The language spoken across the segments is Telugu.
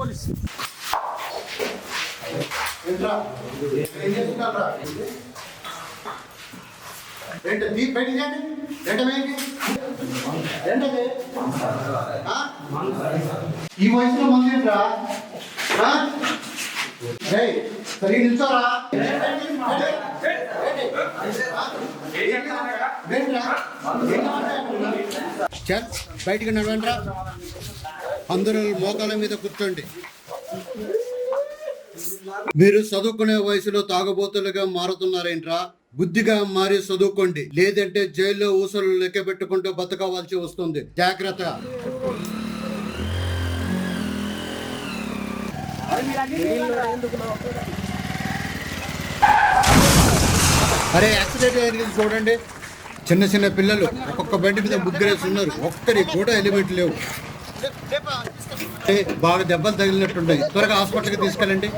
ఈ వయసులో మంది ఏంట్రా? సరే నిల్చోరా. బయటికి నడవండిరా. అందరూ మోకాల మీద కూర్చోండి. మీరు చదువుకునే వయసులో తాగుబోతులుగా మారుతున్నారేంట్రా? బుద్ధిగా మారి చదువుకోండి, లేదంటే జైల్లో ఊసలు లెక్క పెట్టుకుంటూ బతకవలసి వస్తుంది. జాగ్రత్త. అరే యాక్సిడెంట్ అయింది చూడండి. చిన్న చిన్న పిల్లలు ఒక్కొక్క బండి మీద ముగ్గురేసి ఉన్నారు. ఒక్కరికి కూడా ఎలిమెంట్ లేవు. బాగా దెబ్బలు తగిలినట్టున్నాయి. త్వరగా హాస్పిటల్కి తీసుకెళ్ళండి.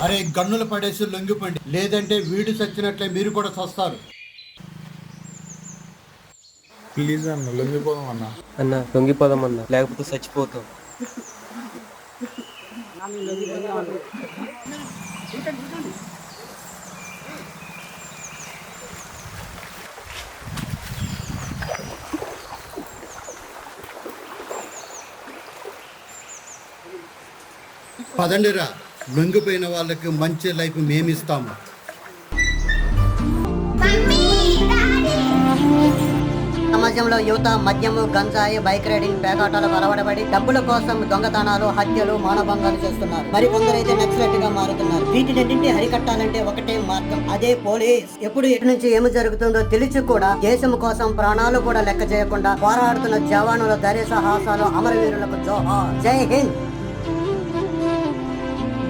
అరే గన్నులు పడేసి లొంగిపోండి, లేదంటే వీడు చచ్చినట్లే మీరు కూడా చస్తారు. ప్లీజ్ అన్న లొంగిపోదాం అన్న. అన్న లొంగిపోదాం అన్న, లేకపోతే చచ్చిపోతాం. పదండిరా, లొంగిపోయిన వాళ్ళకి మంచి లైఫ్ మేమిస్తాము. సమాజంలో యువత మద్యము, గంజాయి, బైక్ రైడింగ్, పేకాటాలకు అలవాటుపడి డబ్బుల కోసం దొంగతనాలు, హత్యలు, మానభంగాలు చేస్తున్నారు. మరి కొందరైతే నక్సలైట్ గా మారుతున్నారు. వీటిని అరికట్టాలంటే ఒకటే మార్గం, అదే పోలీస్. ఎప్పుడు ఎటు నుంచి ఏమి జరుగుతుందో తెలిసి కూడా దేశం కోసం ప్రాణాలు కూడా లెక్క చేయకుండా పోరాడుతున్న జవానుల ధైర్య సాహసాలు అమరవీరులకు జోహార్. జై హింద్.